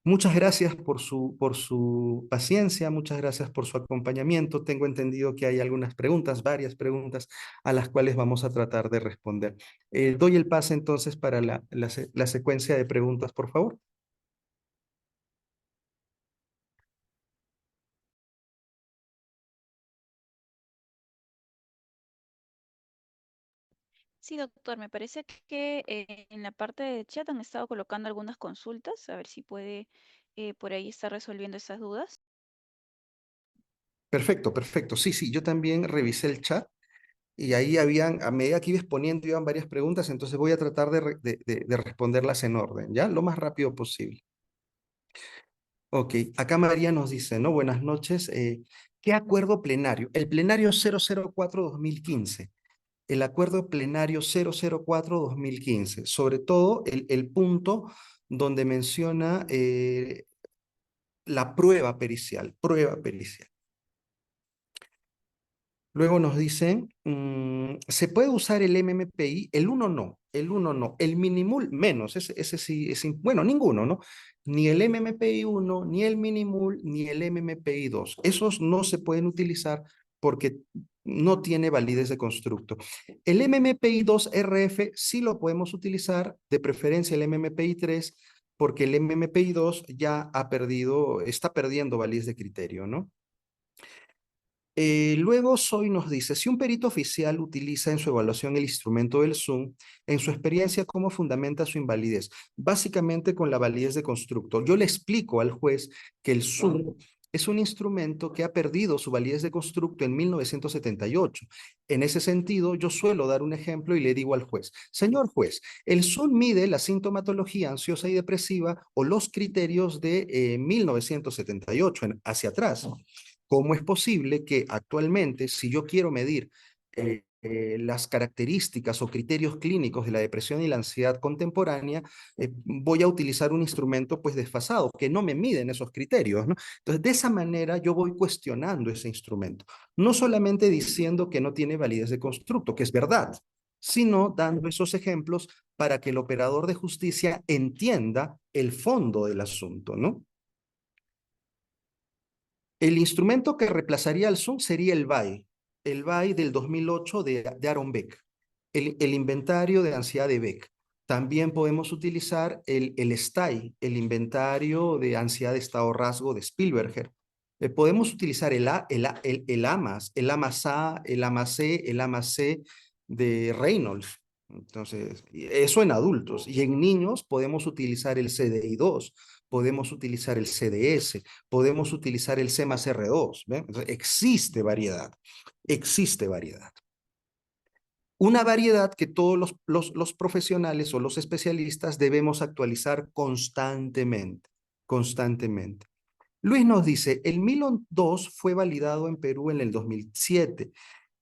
Muchas gracias por su paciencia, muchas gracias por su acompañamiento. Tengo entendido que hay algunas preguntas, varias preguntas a las cuales vamos a tratar de responder. Doy el pase entonces para la secuencia de preguntas, por favor. Sí, doctor, me parece que en la parte de chat han estado colocando algunas consultas, a ver si puede por ahí estar resolviendo esas dudas. Perfecto, perfecto. Sí, sí, yo también revisé el chat. Y ahí habían, a medida que iba exponiendo, iban varias preguntas, entonces voy a tratar de responderlas en orden, ¿ya? Lo más rápido posible. Ok, acá María nos dice, ¿no? Buenas noches. ¿Qué acuerdo plenario? El plenario 004-2015. El acuerdo plenario 004-2015. Sobre todo el punto donde menciona la prueba pericial, prueba pericial. Luego nos dicen, ¿se puede usar el MMPI? El uno no, el uno no. El Minimul menos, ese sí, bueno, ninguno, ¿no? Ni el MMPI 1, ni el Minimul, ni el MMPI 2. Esos no se pueden utilizar porque no tiene validez de constructo. El MMPI 2 RF sí lo podemos utilizar, de preferencia el MMPI 3, porque el MMPI 2 ya está perdiendo validez de criterio, ¿no? Luego Soy nos dice, si un perito oficial utiliza en su evaluación el instrumento del Zoom, en su experiencia, ¿cómo fundamenta su invalidez? Básicamente con la validez de constructo. Yo le explico al juez que el Zoom es un instrumento que ha perdido su validez de constructo en 1978. En ese sentido, yo suelo dar un ejemplo y le digo al juez, señor juez, el Zoom mide la sintomatología ansiosa y depresiva o los criterios de 1978 hacia atrás. ¿Cómo es posible que actualmente, si yo quiero medir las características o criterios clínicos de la depresión y la ansiedad contemporánea, voy a utilizar un instrumento pues desfasado, que no me miden esos criterios, ¿no? Entonces, de esa manera yo voy cuestionando ese instrumento, no solamente diciendo que no tiene validez de constructo, que es verdad, sino dando esos ejemplos para que el operador de justicia entienda el fondo del asunto, ¿no? El instrumento que reemplazaría al Zoom sería el BAI del 2008 de Aaron Beck, el inventario de ansiedad de Beck. También podemos utilizar el STAI, el inventario de ansiedad de estado rasgo de Spielberger. Podemos utilizar el AMAS, el AMAS-A, el AMAS-C, el AMAS-C de Reynolds. Entonces, eso en adultos. Y en niños podemos utilizar el CDI-2, podemos utilizar el CDS, podemos utilizar el C más R2. ¿Ven? Entonces, existe variedad, existe variedad. Una variedad que todos los profesionales o los especialistas debemos actualizar constantemente, constantemente. Luis nos dice, el Milon 2 fue validado en Perú en el 2007.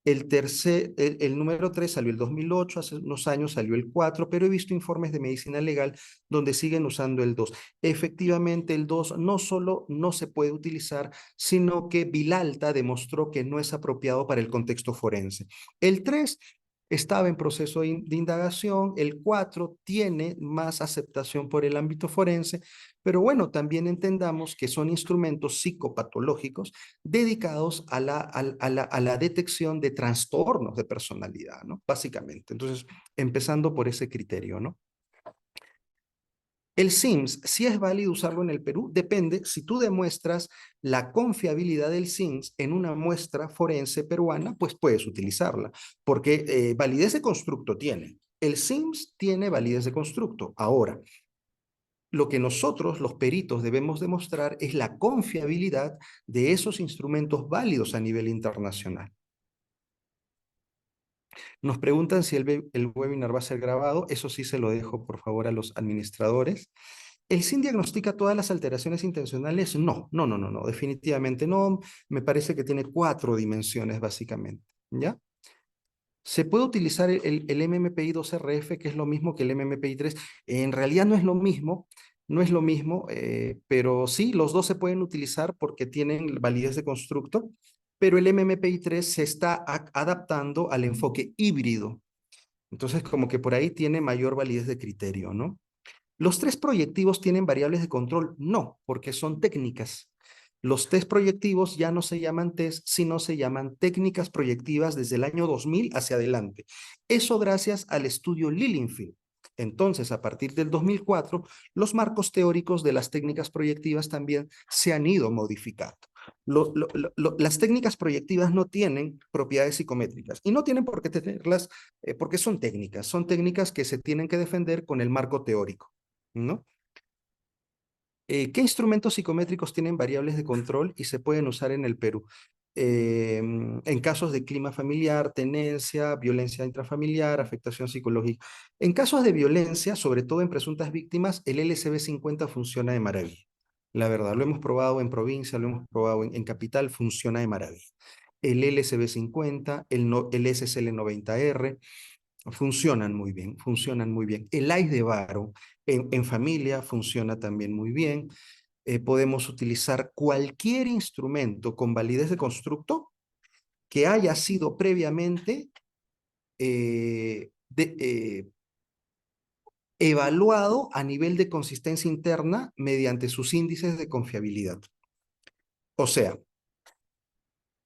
El número 3 salió el 2008, hace unos años salió el 4, pero he visto informes de medicina legal donde siguen usando el 2. Efectivamente, el 2 no solo no se puede utilizar, sino que Vilalta demostró que no es apropiado para el contexto forense. El 3 estaba en proceso de indagación, el 4 tiene más aceptación por el ámbito forense, pero bueno, también entendamos que son instrumentos psicopatológicos dedicados a la detección de trastornos de personalidad, ¿no? Básicamente. Entonces, empezando por ese criterio, ¿no? El SIMS, si es válido usarlo en el Perú, depende si tú demuestras la confiabilidad del SIMS en una muestra forense peruana, pues puedes utilizarla, porque validez de constructo tiene. El SIMS tiene validez de constructo. Ahora, lo que nosotros, los peritos, debemos demostrar es la confiabilidad de esos instrumentos válidos a nivel internacional. Nos preguntan si el webinar va a ser grabado. Eso sí se lo dejo, por favor, a los administradores. ¿El SIN diagnostica todas las alteraciones intencionales? No, no, no, no, no, definitivamente no. Me parece que tiene 4 dimensiones, básicamente, ¿ya? Se puede utilizar el MMPI 2RF, que es lo mismo que el MMPI 3. En realidad no es lo mismo, no es lo mismo, pero sí, los dos se pueden utilizar porque tienen validez de constructo, pero el MMPI 3 se está adaptando al enfoque híbrido. Entonces, como que por ahí tiene mayor validez de criterio, ¿no? ¿Los 3 proyectivos tienen variables de control? No, porque son técnicas. Los test proyectivos ya no se llaman test, sino se llaman técnicas proyectivas desde el año 2000 hacia adelante. Eso gracias al estudio Lilienfeld. Entonces, a partir del 2004, los marcos teóricos de las técnicas proyectivas también se han ido modificando. Las técnicas proyectivas no tienen propiedades psicométricas y no tienen por qué tenerlas porque son técnicas que se tienen que defender con el marco teórico, ¿no? ¿Qué instrumentos psicométricos tienen variables de control y se pueden usar en el Perú? En casos de clima familiar, tenencia, violencia intrafamiliar, afectación psicológica. En casos de violencia, sobre todo en presuntas víctimas, el LSB-50 funciona de maravilla. La verdad, lo hemos probado en provincia, lo hemos probado en capital, funciona de maravilla. El LSB-50, el SSL-90R, funcionan muy bien, funcionan muy bien. El ICE de Baro en familia funciona también muy bien. Podemos utilizar cualquier instrumento con validez de constructo que haya sido previamente evaluado a nivel de consistencia interna mediante sus índices de confiabilidad. O sea,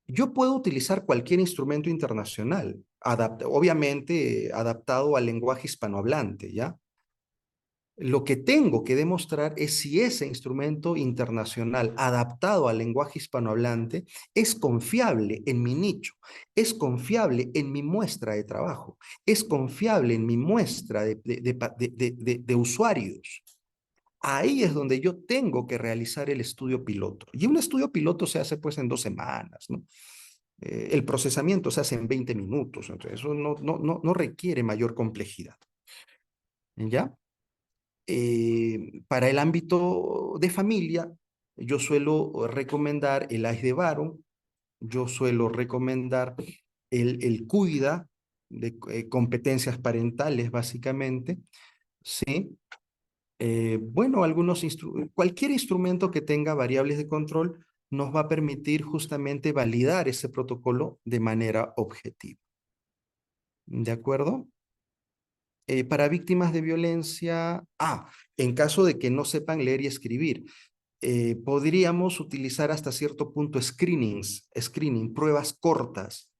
yo puedo utilizar cualquier instrumento internacional, obviamente adaptado al lenguaje hispanohablante, ¿ya? Lo que tengo que demostrar es si ese instrumento internacional adaptado al lenguaje hispanohablante es confiable en mi nicho, es confiable en mi muestra de trabajo, es confiable en mi muestra de usuarios. Ahí es donde yo tengo que realizar el estudio piloto. Y un estudio piloto se hace pues en 2 semanas, ¿no? El procesamiento se hace en 20 minutos, entonces eso no requiere mayor complejidad. ¿Ya? Para el ámbito de familia, yo suelo recomendar el AIS de Baron, yo suelo recomendar el CUIDA, de competencias parentales básicamente, ¿sí? Bueno, cualquier instrumento que tenga variables de control nos va a permitir justamente validar ese protocolo de manera objetiva. ¿De acuerdo? Para víctimas de violencia, en caso de que no sepan leer y escribir, podríamos utilizar hasta cierto punto pruebas cortas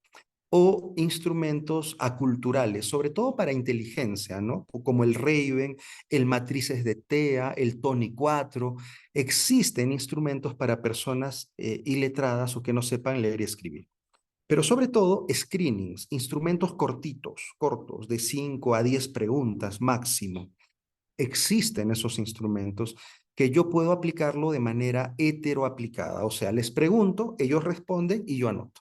o instrumentos aculturales, sobre todo para inteligencia, ¿no? Como el Raven, el Matrices de TEA, el Tony 4. Existen instrumentos para personas iletradas o que no sepan leer y escribir. Pero sobre todo, instrumentos cortos, de 5 a 10 preguntas máximo. Existen esos instrumentos que yo puedo aplicarlo de manera heteroaplicada. O sea, les pregunto, ellos responden y yo anoto.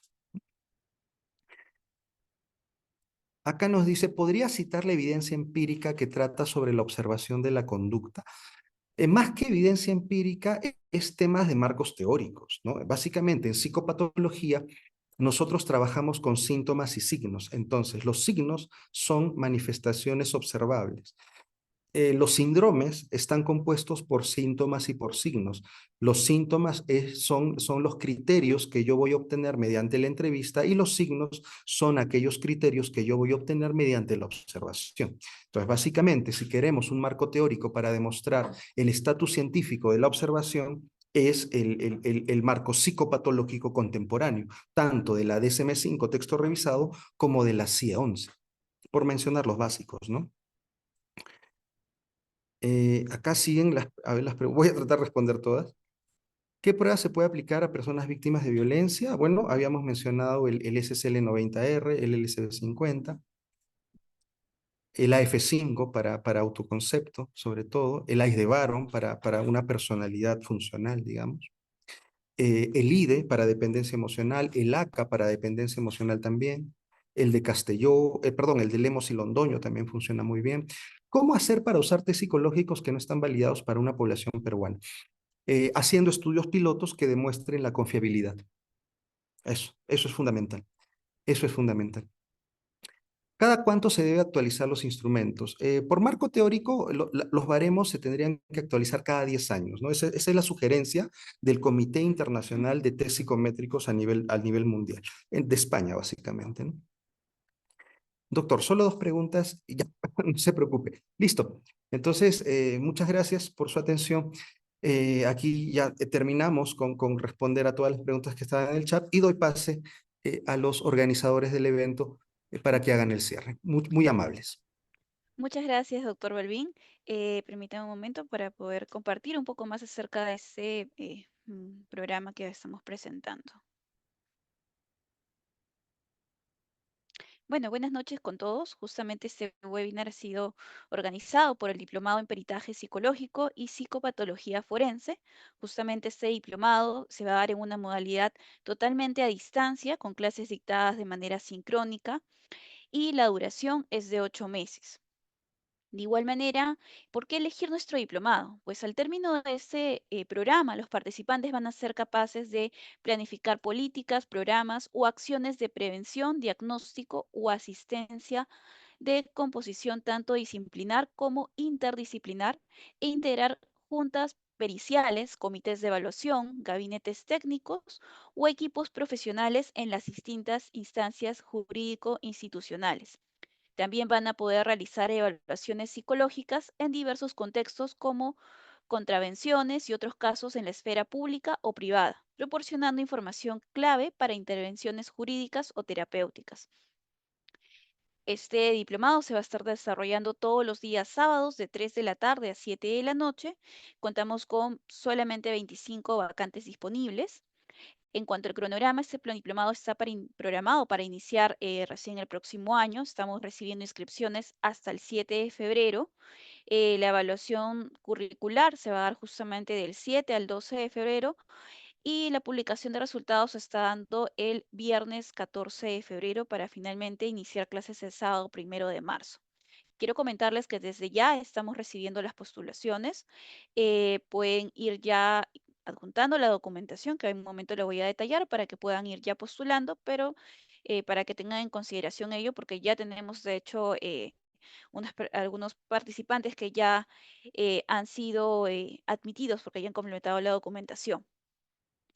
Acá nos dice, ¿podría citar la evidencia empírica que trata sobre la observación de la conducta? Más que evidencia empírica, es temas de marcos teóricos, ¿no? Básicamente, en psicopatología, nosotros trabajamos con síntomas y signos. Entonces, los signos son manifestaciones observables. Los síndromes están compuestos por síntomas y por signos. Los síntomas son los criterios que yo voy a obtener mediante la entrevista y los signos son aquellos criterios que yo voy a obtener mediante la observación. Entonces, básicamente, si queremos un marco teórico para demostrar el estatus científico de la observación, es el marco psicopatológico contemporáneo, tanto de la DSM-5 texto revisado como de la CIE-11, por mencionar los básicos, ¿no? Acá siguen a ver, voy a tratar de responder todas. ¿Qué pruebas se puede aplicar a personas víctimas de violencia? Bueno, habíamos mencionado el SSL-90R, el LSD-50, el AF5 para autoconcepto, sobre todo, el AIS de Baron para una personalidad funcional, digamos, el IDE para dependencia emocional, el ACA para dependencia emocional también, el de Castelló, perdón, el de Lemos y Londoño también funciona muy bien. ¿Cómo hacer para usar test psicológicos que no están validados para una población peruana? Haciendo estudios pilotos que demuestren la confiabilidad. Eso es fundamental. Eso es fundamental. ¿Cada cuánto se debe actualizar los instrumentos? Por marco teórico, los baremos se tendrían que actualizar cada 10 años, ¿no? Esa es la sugerencia del Comité Internacional de Test Psicométricos a nivel mundial, de España, básicamente, ¿no? Doctor, solo 2 preguntas y ya, no se preocupe. Listo. Entonces, muchas gracias por su atención. Aquí ya terminamos con responder a todas las preguntas que estaban en el chat y doy pase a los organizadores del evento para que hagan el cierre. Muy amables. Muchas gracias, doctor Balbín. Permítame un momento para poder compartir un poco más acerca de ese programa que estamos presentando. Bueno, buenas noches con todos. Justamente este webinar ha sido organizado por el Diplomado en Peritaje Psicológico y Psicopatología Forense. Justamente este diplomado se va a dar en una modalidad totalmente a distancia, con clases dictadas de manera sincrónica y la duración es de 8 meses. De igual manera, ¿por qué elegir nuestro diplomado? Pues al término de este programa, los participantes van a ser capaces de planificar políticas, programas o acciones de prevención, diagnóstico o asistencia de composición tanto disciplinar como interdisciplinar e integrar juntas periciales, comités de evaluación, gabinetes técnicos o equipos profesionales en las distintas instancias jurídico-institucionales. También van a poder realizar evaluaciones psicológicas en diversos contextos como contravenciones y otros casos en la esfera pública o privada, proporcionando información clave para intervenciones jurídicas o terapéuticas. Este diplomado se va a estar desarrollando todos los días sábados de 3 de la tarde a 7 de la noche. Contamos con solamente 25 vacantes disponibles. En cuanto al cronograma, este plan diplomado está programado para iniciar recién el próximo año. Estamos recibiendo inscripciones hasta el 7 de febrero. La evaluación curricular se va a dar justamente del 7 al 12 de febrero y la publicación de resultados se está dando el viernes 14 de febrero para finalmente iniciar clases el sábado 1 de marzo. Quiero comentarles que desde ya estamos recibiendo las postulaciones. Pueden ir ya adjuntando la documentación, que en un momento le voy a detallar para que puedan ir ya postulando, pero para que tengan en consideración ello, porque ya tenemos de hecho algunos participantes que ya han sido admitidos porque ya han completado la documentación.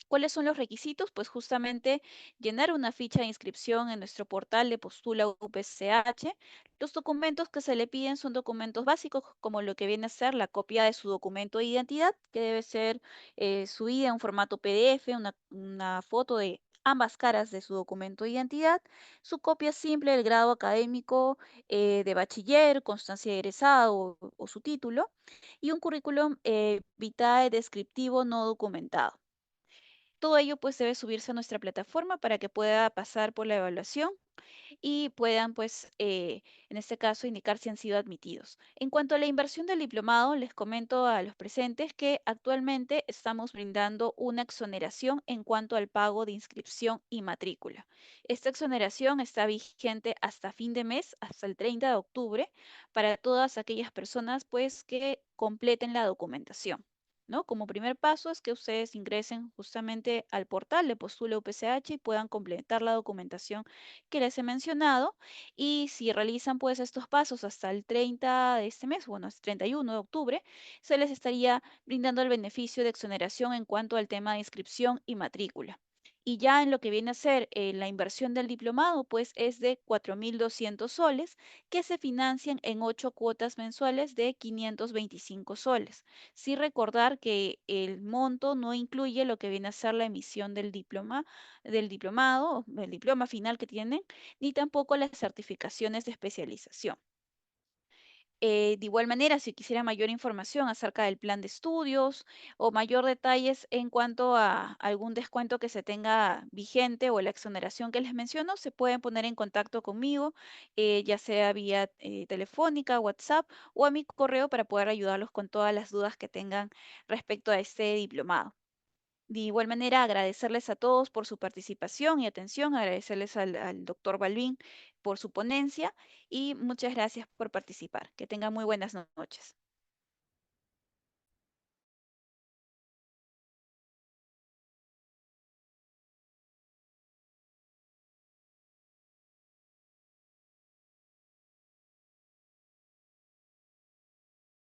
¿Cuáles son los requisitos? Pues justamente llenar una ficha de inscripción en nuestro portal de Postula UPCH. Los documentos que se le piden son documentos básicos, como lo que viene a ser la copia de su documento de identidad, que debe ser subida en formato PDF, una foto de ambas caras de su documento de identidad, su copia simple del grado académico de bachiller, constancia de egresado o su título, y un currículum vitae descriptivo no documentado. Todo ello pues debe subirse a nuestra plataforma para que pueda pasar por la evaluación y puedan pues en este caso indicar si han sido admitidos. En cuanto a la inversión del diplomado, les comento a los presentes que actualmente estamos brindando una exoneración en cuanto al pago de inscripción y matrícula. Esta exoneración está vigente hasta fin de mes, hasta el 30 de octubre, para todas aquellas personas pues que completen la documentación. ¿No? Como primer paso es que ustedes ingresen justamente al portal de Postula UPCH y puedan completar la documentación que les he mencionado. Y si realizan pues estos pasos hasta el 30 de este mes, bueno, es 31 de octubre, se les estaría brindando el beneficio de exoneración en cuanto al tema de inscripción y matrícula. Y ya en lo que viene a ser la inversión del diplomado, pues es de 4.200 soles que se financian en 8 cuotas mensuales de 525 soles. Sí recordar que el monto no incluye lo que viene a ser la emisión del diploma, del diplomado, el diploma final que tienen, ni tampoco las certificaciones de especialización. De igual manera, si quisiera mayor información acerca del plan de estudios o mayor detalles en cuanto a algún descuento que se tenga vigente o la exoneración que les menciono, se pueden poner en contacto conmigo, ya sea vía telefónica, WhatsApp o a mi correo para poder ayudarlos con todas las dudas que tengan respecto a este diplomado. De igual manera, agradecerles a todos por su participación y atención, agradecerles al doctor Balvin por su ponencia y muchas gracias por participar. Que tengan muy buenas noches.